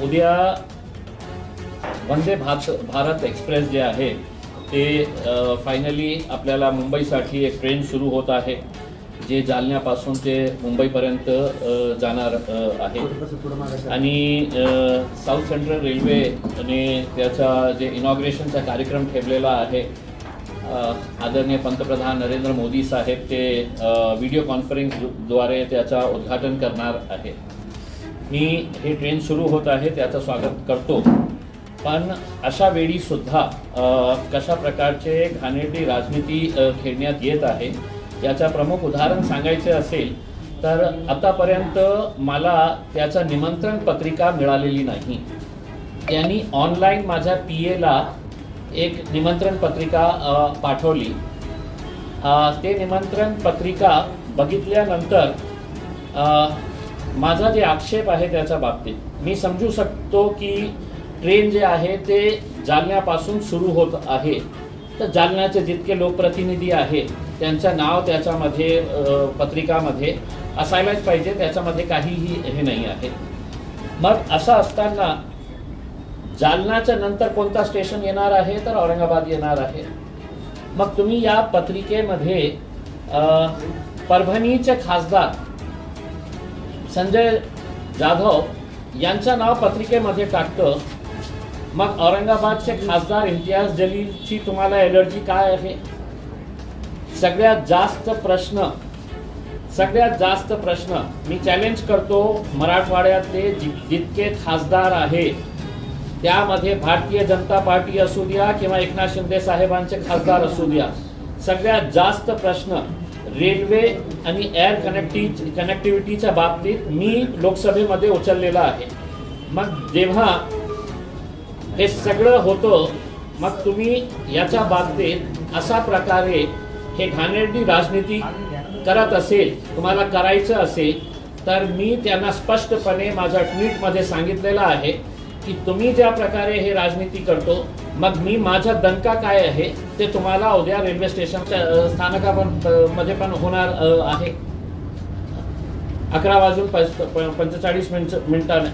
उद्या वंदे भारत एक्सप्रेस जे आहे ते फायनली आपल्याला मुंबईसाठी एक ट्रेन सुरू होत आहे जे जालन्यापासून ते मुंबईपर्यंत जाणार आहे आणि साऊथ सेंट्रल रेल्वेने त्याचा जे इनॉग्रेशनचा कार्यक्रम ठेवलेला आहे आदरणीय पंतप्रधान नरेंद्र मोदी साहेब ते व्हिडिओ कॉन्फरन्सद्वारे त्याचा उद्घाटन करणार आहे। मी हे ट्रेन सुरू होत आहे त्याचं स्वागत करतो, पण अशा वेळी सुद्धा कशा प्रकारचे घाणेरडी राजनीती खेळण्यात येत आहे याचा प्रमुख उदाहरण सांगायचे असेल तर आतापर्यंत मला त्याचा निमंत्रण पत्रिका मिळालेली नाही। त्यांनी ऑनलाईन माझ्या पीएला एक निमंत्रण पत्रिका पाठवली। ते निमंत्रण पत्रिका बघितल्यानंतर माझा जे आक्षेप आहे त्याच्या बाबतीत मी समजू शकतो की ट्रेन जे आहे ते जालन्यापासून सुरू होत आहे, तर जालन्याचे जितके लोकप्रतिनिधी आहेत त्यांचं नाव त्याच्यामध्ये पत्रिकामध्ये असायलाच पाहिजे, त्याच्यामध्ये काहीही हे नाही आहे। मग असं असताना जालन्याच्या नंतर कोणता स्टेशन येणार आहे तर औरंगाबाद येणार आहे। मग तुम्ही या पत्रिकेमध्ये परभणीचे खासदार संजय जाधव यांचं नाव पत्रिकेमध्ये टाकतं, मग औरंगाबादचे खासदार इम्तियाज जलीलची तुम्हाला एलर्जी काय आहे? सगळ्यात जास्त प्रश्न मी चॅलेंज करतो, मराठवाड्यातले जितके खासदार आहेत त्यामध्ये भारतीय जनता पार्टी असू द्या किंवा एकनाथ शिंदे साहेबांचे खासदार असू द्या, सगळ्यात जास्त प्रश्न रेल्वे आणि एअर कनेक्टिव्हिटीच्या बाबतीत मी लोकसभेमध्ये उचललेला आहे। मग जेव्हा हे सगळं होतं मग तुम्ही याच्या बाबतीत अशा प्रकारे हे घाणेरडी राजनीती करत असेल, तुम्हाला करायचं असेल तर मी त्यांना स्पष्टपणे माझ्या ट्विटमध्ये सांगितलेलं आहे की तुम्ही ज्या प्रकारे हे राजनीती करतो मग मी माझा दणका काय आहे ते तुम्हाला उद्या रेल्वे स्टेशनच्या स्थानकामध्ये पण होणार आहे 11:45 मिनिटाने।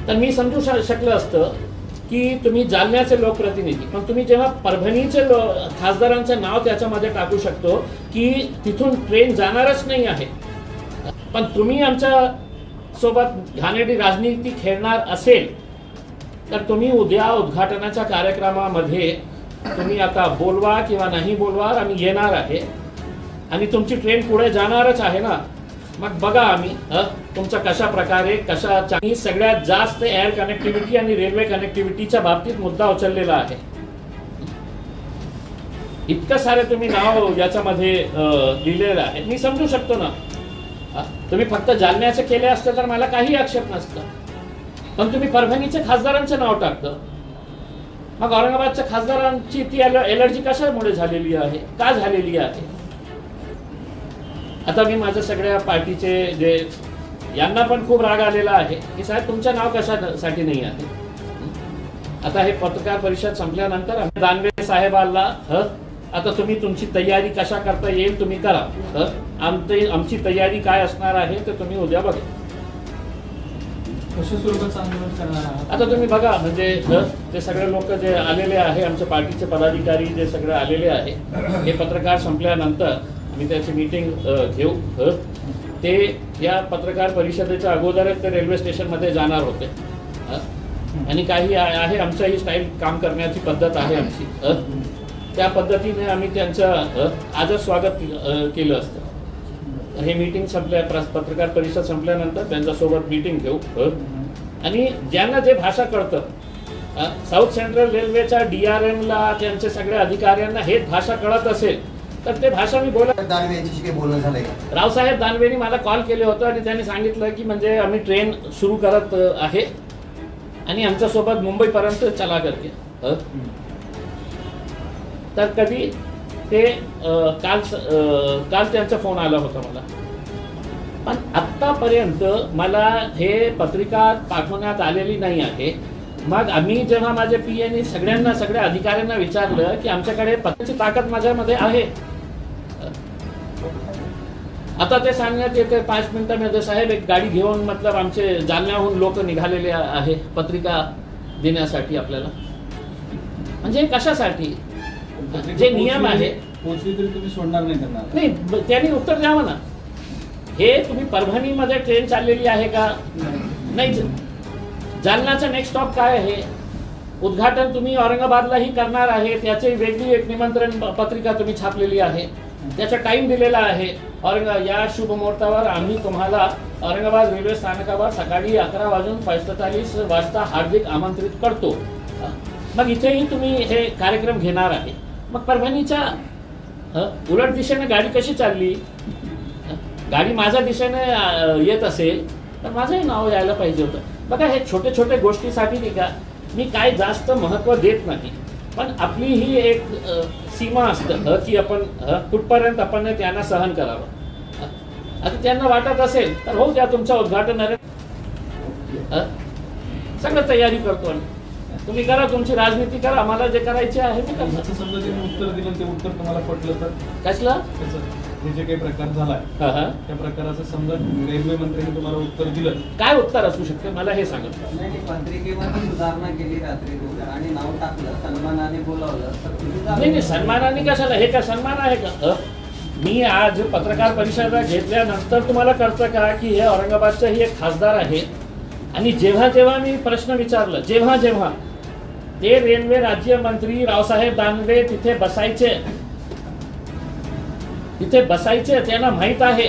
तर मी समजू शकलं असतं की तुम्ही जालन्याचे लोकप्रतिनिधी, पण तुम्ही जेव्हा परभणीचे खासदारांचं नाव त्याच्यामध्ये टाकू शकतो की तिथून ट्रेन जाणारच नाही आहे, पण तुम्ही आमच्या सोबत घाणेरडी राजनीती खेळणार असेल तर तुम्ही उद्या उद्घाटनाच्या कार्यक्रमामध्ये तुम्ही आता बोलवा किंवा नाही बोलवा, आम्ही येणार आहे आणि तुमची ट्रेन पुढे जाणारच आहे ना। मग बघा आम्ही तुमचा कशा प्रकारे सगळ्यात जास्त एअर कनेक्टिव्हिटी आणि रेल्वे कनेक्टिव्हिटीच्या बाबतीत मुद्दा उचललेला आहे। इतकं सारे तुम्ही नाव याच्यामध्ये लिहिलेलं आहे, मी समजू शकतो ना। तुम्ही फक्त जालन्याचे केले असते तर मला काही आक्षेप नसता, पण तुम्ही परभणीचे खासदारांचं नाव टाकतं। मग औरंगाबादच्या खासदारांची ती एलर्जी कशामुळे झालेली आहे, का झालेली आहे? आता मी माझ्या सगळ्या पार्टीचे जे यांना पण खूप राग आलेला आहे की साहेब तुमचं नाव कशासाठी नाही आहे। आता हे पत्रकार परिषद संपल्यानंतर दानवे साहेबांना आता तुम्ही तुमची तयारी कशा करता येईल तुम्ही करा, आमची तयारी काय असणार आहे ते तुम्ही उद्या बघा। आता तुम्ही बघा म्हणजे ते सगळे लोक जे आलेले आहे आमच्या पार्टीचे पदाधिकारी जे सगळे आलेले आहे, हे पत्रकार संपल्यानंतर आम्ही त्याची मीटिंग घेऊ। ते या पत्रकार परिषदेच्या अगोदरच ते रेल्वे स्टेशनमध्ये जाणार होते आणि काही आहे आमच्याही स्टाईल काम करण्याची पद्धत आहे आमची, त्या पद्धतीने आम्ही त्यांचं आजच स्वागत केलं असतं। हे मीटिंग पत्रकार परिषद संपल्यानंतर त्यांच्यासोबत मीटिंग घेऊ आणि ज्यांना जे भाषा कळतं, साऊथ सेंट्रल रेल्वेच्या DRMला त्यांच्या सगळ्या अधिकाऱ्यांना हेच भाषा कळत असेल तर ते भाषा मी रावसाहेब दानवेनी मला कॉल केले होते आणि त्यांनी सांगितलं की म्हणजे आम्ही ट्रेन सुरू करत आहे आणि आमच्यासोबत मुंबईपर्यंत चला करते। तर कधी ते काल त्यांचा फोन आला होता मला, पण आत्तापर्यंत मला हे पत्रिका पाठवण्यात आलेली नाही आहे। मग आम्ही जेव्हा माझ्या पीएने सगळ्या अधिकाऱ्यांना विचारलं की आमच्याकडे पत्राची ताकद माझ्यामध्ये आहे, आता ते सांगण्यात येते 5 मिनिटांमध्ये साहेब एक गाडी घेऊन मतलब आमचे जालन्याहून लोक निघालेले आहे पत्रिका देण्यासाठी आपल्याला. म्हणजे कशासाठी? जे नियम आहे पोहोचली तरी तुम्ही सोडणार नाही त्यांना. नाही, त्यांनी उत्तर द्यावं ना. हे तुम्ही परभणीमध्ये ट्रेन चाललेली आहे का? नाही. जालन्याचा नेक्स्ट स्टॉप काय आहे? उद्घाटन तुम्ही औरंगाबादलाही करणार आहे, त्याची वेगळी एक निमंत्रण पत्रिका तुम्ही छापलेली आहे, त्याचा टाइम दिलेला आहे. या शुभ मुहूर्तावर आम्ही तुम्हाला औरंगाबाद रेल्वे स्थानकावर सकाळी 11:45 वाजता हार्दिक आमंत्रित करतो. मग इथेही तुम्ही हे कार्यक्रम घेणार आहे. मग परभणीच्या उलट दिशेने गाडी कशी चालली? गाडी माझ्या दिशेने येत असेल तर माझंही नाव यायला पाहिजे होतं. बघा, हे छोटे छोटे गोष्टीसाठी नाही का मी काय जास्त महत्त्व देत नाही, पण आपली ही एक सीमा असतं की आपण कुठपर्यंत आपण त्यांना सहन करावं. आता त्यांना वाटत असेल तर हो द्या, तुमचं उद्घाटन आहे, सगळं तयारी करतो आणि तुम्ही करा, तुमची राजनीती करा, आम्हाला जे करायचे आहे ते करा. समजा त्यांनी उत्तर दिलं, ते उत्तर तुम्हाला पटलं तर कसला हे जे काही प्रकार झालाय त्या प्रकाराचं समजा रेल्वे मंत्र्यांनी तुम्हाला उत्तर दिलं, काय उत्तर असू शकते मला हे सांगा. पत्रिकेमध्ये सुधारणा केली रात्री आणि नाव टाकलं, सन्मानाने बोलावलं. नाही, सन्मानाने कशाला? हे का सन्मान आहे का? मी आज पत्रकार परिषद घेतल्यानंतर तुम्हाला कळतं का की हे औरंगाबादचं ही एक खासदार आहे. आणि जेव्हा जेव्हा मी प्रश्न विचारलं, जेव्हा जेव्हा ते रेल्वे राज्यमंत्री रावसाहेब दानवे तिथे बसायचे त्यांना माहित आहे.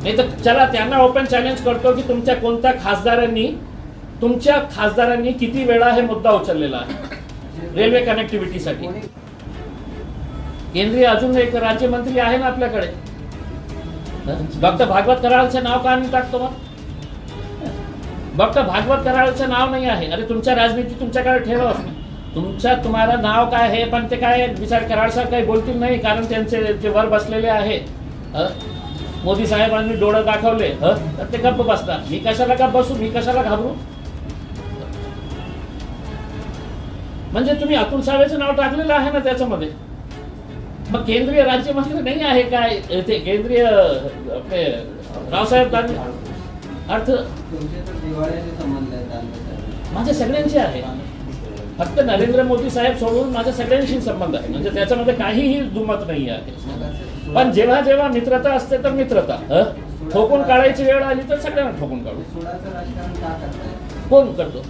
नाही तर चला त्यांना ओपन चॅलेंज करतो की तुमच्या खासदारांनी किती वेळा हे मुद्दा उचललेला आहे रेल्वे कनेक्टिव्हिटीसाठी. केंद्रीय अजून एक राज्यमंत्री आहे ना आपल्याकडे, डॉक्टर भागवत कराळचं नाव का नाही टाकतो? मग डॉक्टर भागवत कराळचं नाव नाही आहे. अरे तुमच्या राजनीती तुमच्याकडे ठेवा, तुम्हाला नाव काय आहे, पण ते काय विचार कराळ साहेब काही बोलतील नाही, कारण त्यांचे जे वर बसलेले आहे मोदी साहेबांनी डोळं दाखवले तर ते गप्प बसतात. मी कशाला गप्प बसू, मी कशाला घाबरू? म्हणजे तुम्ही अतुल सावेचं नाव टाकलेलं आहे ना त्याच्यामध्ये. मग केंद्रीय राज्यमंत्री नाही आहे काय ते केंद्रीय आपले रावसाहेब दानवे? अर्थ माझ्या सगळ्यांचे आहे, फक्त नरेंद्र मोदी साहेब सोडून माझ्या सगळ्यांशी संबंध आहे. म्हणजे त्याच्यामध्ये काहीही दुमत नाही आहे. पण जेव्हा जेव्हा मित्रता असते तर मित्रता, ठोकून काढायची वेळ आली तर सगळ्यांना ठोकून काढू. कोण करतो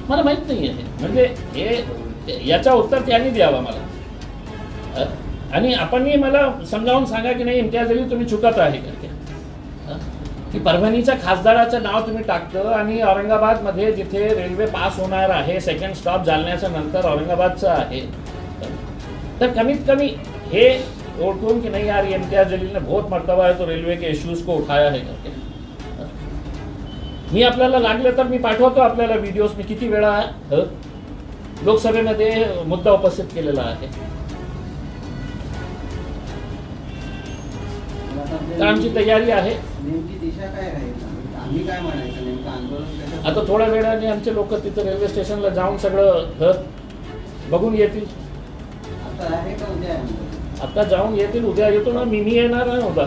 मला माहित नाही आहे. म्हणजे हे याचा उत्तर त्यांनी द्यावा मला. आणि आपणही मला समजावून सांगा की नाही इम्तियाज अली तुम्ही चुकत आहे का की परभणीच्या खासदाराचं नाव तुम्ही टाकतं आणि औरंगाबादमध्ये जिथे रेल्वे पास होणार आहे, सेकंड स्टॉप जालन्याच्या नंतर औरंगाबादचं आहे, तर कमीत कमी हे ओळखून की नाही यार इम्तियाज अली ने बहुत मर्तबा है तो रेल्वे के इश्यूज को उठाया है करके. मी आपल्याला लागले तर मी पाठवतो आपल्याला व्हिडिओज. मी किती वेळा लोकसभेमध्ये मुद्दा उपस्थित केलेला आहे. तर आमची तयारी आहे. आता थोड्या वेळाने आमचे लोक तिथं रेल्वे स्टेशनला जाऊन सगळं बघून येतील. आता जाऊन येतील, उद्या येतो ना मी येणार आहे उद्या.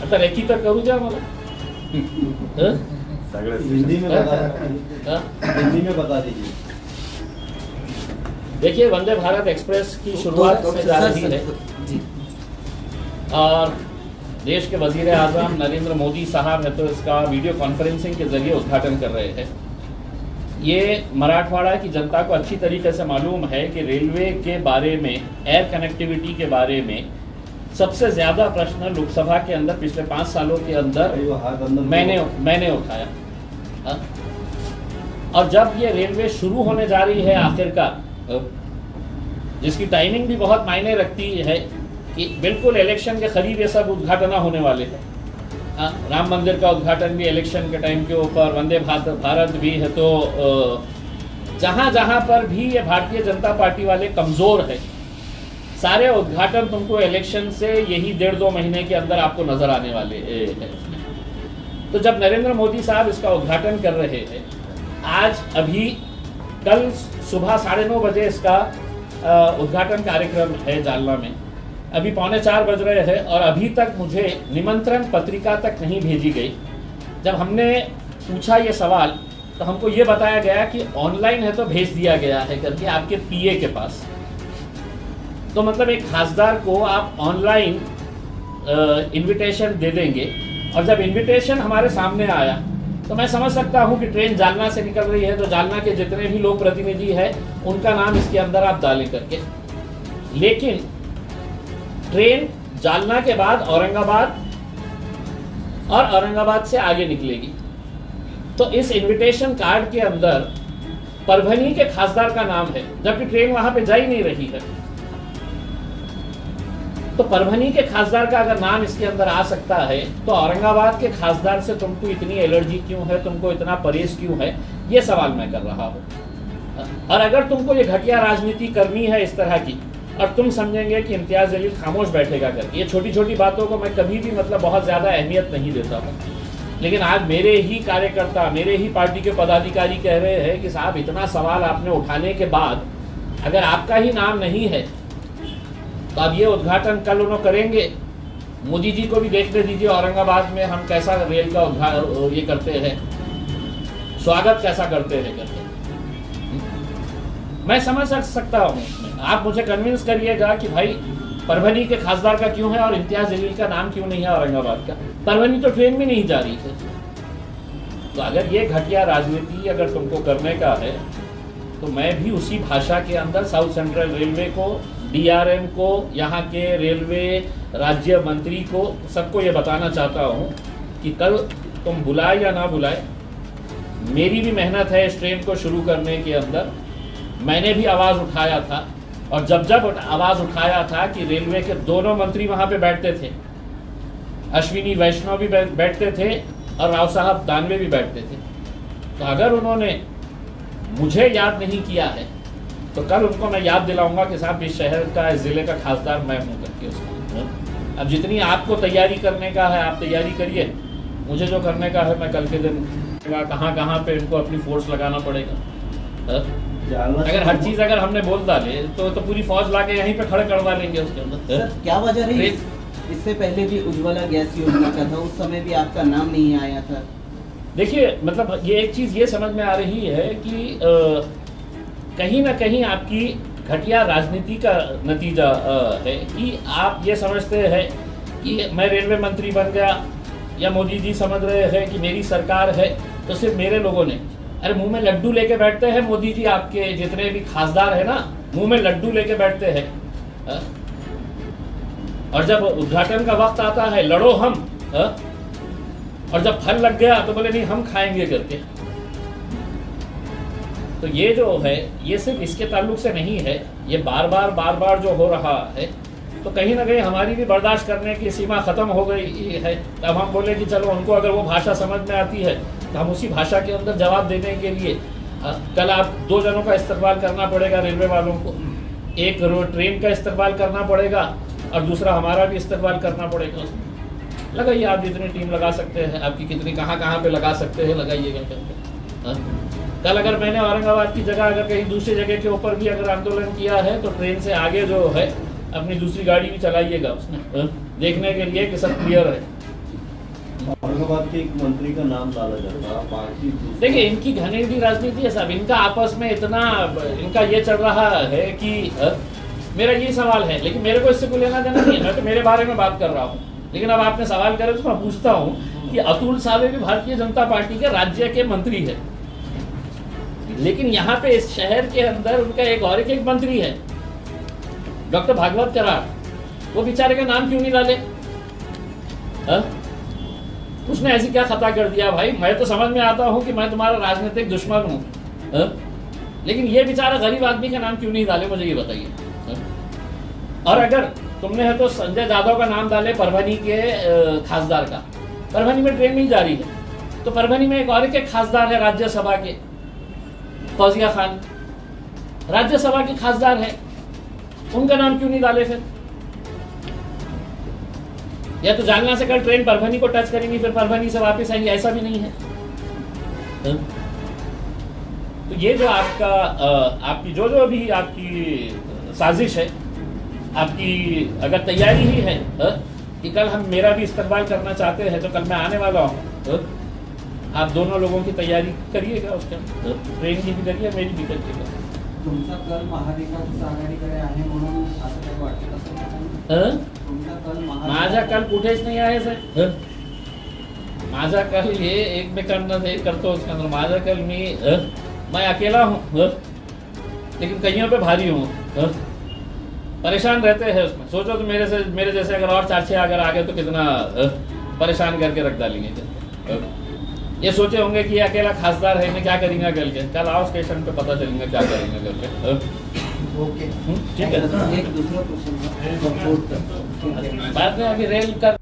आता रेकी तर करू द्या मला. हिंदी में बता दीजिए. देखिए, वंदे भारत एक्सप्रेस की शुरुआत होने जा रही है और देश के वजीर आज़म नरेंद्र मोदी साहब है तो इसका वीडियो कॉन्फ्रेंसिंग के जरिए उद्घाटन कर रहे हैं. ये मराठवाड़ा की जनता को अच्छी तरीके से मालूम है कि रेलवे के बारे में, एयर कनेक्टिविटी के बारे में सबसे ज़्यादा प्रश्न लोकसभा के अंदर पिछले 5 सालों के अंदर मैंने उठाया. और जब ये रेलवे शुरू होने जा रही है आखिरकार, जिसकी टाइमिंग भी बहुत मायने रखती है कि बिल्कुल इलेक्शन के करीब ये सब उद्घाटन होने वाले हैं. राम मंदिर का उद्घाटन भी इलेक्शन के टाइम के ऊपर, वंदे भारत भी है. तो जहाँ जहाँ पर भी ये भारतीय जनता पार्टी वाले कमज़ोर है, सारे उद्घाटन तुमको इलेक्शन से यही 1.5-2 महीने के अंदर आपको नजर आने वाले हैं. तो जब नरेंद्र मोदी साहब इसका उद्घाटन कर रहे हैं, आज अभी कल सुबह 9:30 बजे इसका उद्घाटन कार्यक्रम है जालना में. अभी 3:45 बज रहे हैं और अभी तक मुझे निमंत्रण पत्रिका तक नहीं भेजी गई। जब हमने पूछा ये सवाल तो हमको ये बताया गया कि ऑनलाइन है तो भेज दिया गया है करके आपके पीए के पास। तो मतलब एक खासदार को आप ऑनलाइन इनविटेशन दे देंगे, और जब इनविटेशन हमारे सामने आया तो मैं समझ सकता हूँ कि ट्रेन जालना से निकल रही है तो जालना के जितने भी लोक प्रतिनिधि हैं उनका नाम इसके अंदर आप डालें करके। लेकिन ट्रेन जालना के बाद औरंगाबाद और औरंगाबाद से आगे निकलेगी, तो इस इनविटेशन कार्ड के अंदर परभनी के खासदार का नाम है, जबकि ट्रेन वहां पे जा ही नहीं रही है। तो परभनी के खासदार का अगर नाम इसके अंदर आ सकता है तो औरंगाबाद के खासदार से तुमको इतनी एलर्जी क्यों है, तुमको इतना परहेज क्यों है, ये सवाल मैं कर रहा हूं। और अगर तुमको ये घटिया राजनीति करनी है इस तरह की, और तुम समझेंगे कि इम्तियाज जलील खामोश बैठेगा करके, ये छोटी छोटी बातों को मैं कभी भी मतलब बहुत ज़्यादा अहमियत नहीं देता हूँ, लेकिन आज मेरे ही कार्यकर्ता, मेरे ही पार्टी के पदाधिकारी कह रहे हैं कि साहब इतना सवाल आपने उठाने के बाद अगर आपका ही नाम नहीं है तो अब ये उद्घाटन कल उन्होंने करेंगे। मोदी जी को भी देखने दीजिए औरंगाबाद में हम कैसा रेल का उद्घाटन ये करते हैं, स्वागत कैसा करते हैं करके। मैं समझ सकता हूँ, आप मुझे कन्विंस करिएगा कि भाई परभनी के खासदार का क्यों है और इम्तियाज जलील का नाम क्यों नहीं है औरंगाबाद का। परभनी तो ट्रेन में नहीं जा रही है। तो अगर ये घटिया राजनीति अगर तुमको करने का है तो मैं भी उसी भाषा के अंदर साउथ सेंट्रल रेलवे को, डीआरएम को, यहाँ के रेलवे राज्य मंत्री को, सबको ये बताना चाहता हूँ कि कल तुम बुलाए या ना बुलाए, मेरी भी मेहनत है इस ट्रेन को शुरू करने के अंदर। मैंने भी आवाज़ उठाया था, और जब जब आवाज़ उठाया था कि रेलवे के दोनों मंत्री वहाँ पे बैठते थे, अश्विनी वैष्णव भी बैठते थे और राव साहब दानवे भी बैठते थे। तो अगर उन्होंने मुझे याद नहीं किया है तो कल उनको मैं याद दिलाऊंगा कि साहब इस शहर का, इस ज़िले का खासदार मैं हूँ करके उसका। अब जितनी आपको तैयारी करने का है आप तैयारी करिए, मुझे जो करने का है मैं कल के दिन कहाँ कहाँ पे इनको अपनी फोर्स लगाना पड़ेगा। अगर हर चीज़ अगर हमने बोल डाले तो पूरी फौज ला के यहीं पे खड़े करवा लेंगे उसके अंदर। सर क्या वजह रही? इससे पहले भी उज्ज्वला गैस योजना का था, उस समय भी आपका नाम नहीं आया था। देखिए मतलब ये एक चीज़ ये समझ में आ रही है कि कहीं ना कहीं आपकी घटिया राजनीति का नतीजा है कि आप ये समझते हैं कि मैं रेलवे मंत्री बन गया, या मोदी जी समझ रहे हैं कि मेरी सरकार है तो सिर्फ मेरे लोगों ने, अरे मुंह में लड्डू लेके बैठते हैं मोदी जी, आपके जितने भी खासदार है ना मुंह में लड्डू लेके बैठते हैं। और जब उद्घाटन का वक्त आता है लड़ो हम, और जब फल लग गया तो बोले नहीं हम खाएंगे करके। तो ये जो है ये सिर्फ इसके ताल्लुक से नहीं है, ये बार बार जो हो रहा है, तो कहीं ना कहीं हमारी भी बर्दाश्त करने की सीमा ख़त्म हो गई है। तब हम बोले कि चलो उनको अगर वो भाषा समझ में आती है तो हम उसी भाषा के अंदर जवाब देने के लिए कल आप 2 जनों का इस्तेमाल करना पड़ेगा रेलवे वालों को, एक ट्रेन का इस्तेमाल करना पड़ेगा और दूसरा हमारा भी इस्तेमाल करना पड़ेगा। उसमें लगाइए, आप जितनी टीम लगा सकते हैं, आपकी कितनी कहाँ पे लगा सकते हैं लगाइएगा करके। कल अगर मैंने औरंगाबाद की जगह अगर कहीं दूसरी जगह के ऊपर भी अगर आंदोलन किया है तो ट्रेन से आगे जो है अपनी दूसरी गाड़ी भी चलाइएगा उसमें, देखने के लिए कि सब क्लियर है। औरंगाबाद के एक मंत्री का नाम डाला जाता है, बाकी देखिए इनकी घनेडी राजनीति है साहब, इनका आपस में इतना इनका ये चल रहा है कि मेरा ये सवाल है, लेकिन मेरे को इससे कोई लेना देना नहीं है, मैं तो मेरे बारे में बात कर रहा हूँ। लेकिन अब आपने सवाल करे तो मैं पूछता हूँ कि अतुल सावे भी भारतीय जनता पार्टी के राज्य के मंत्री है, लेकिन यहाँ पे इस शहर के अंदर उनका एक मंत्री है डॉक्टर भागवत करार, वो बेचारे का नाम क्यों नहीं डाले? उसने ऐसी क्या खता कर दिया भाई? मैं तो समझ में आता हूँ कि मैं तुम्हारा राजनीतिक दुश्मन हूँ, लेकिन ये बेचारा गरीब आदमी का नाम क्यों नहीं डाले, मुझे ये बताइए। और अगर तुमने है तो संजय यादव का नाम डाले परभनी के खासदार का, परभनी में ट्रेन नहीं जा रही है तो परभनी में एक खासदार है राज्यसभा के, फौजिया खान राज्यसभा की खासदार है, उनका नाम क्यों नहीं डाले फिर? या तो जालना से कल ट्रेन परभनी को टच करेंगी फिर परभनी से वापस आएंगी, ऐसा भी नहीं है। तो ये जो आपका आपकी जो भी आपकी साजिश है आपकी अगर तैयारी ही है कि कल हम मेरा भी इस्तेमाल करना चाहते हैं तो कल मैं आने वाला हूँ, आप दोनों लोगों की तैयारी करिएगा उसके ट्रेन की भी करिए, मेरी भी करिएगा। तुमचा कल महाविकास आघाडीकडे आहे म्हणून असं काही वाटत असेल का त्यांना? तुमचा कल माझा कल कुठेच नाही आहे सर. माझा कल हे एकमेकांना हे करतो उसके माझा कल मैं अकेला हूँ लेकिन कईयों पे भारी हूँ. परेशान रहते हैं उसमें. सोचो तो मेरे जैसे अगर और 4-6 अगर आ गए तो कितना परेशान करके रख डालेंगे. ये सोचे होंगे कि ये अकेला खासदार है, मैं क्या करेंगे कल आओ स्टेशन पे पता चलेंगे क्या करेंगे करके. ओके ठीक है. एक दूसरा क्वेश्चन बाद में अभी रेल का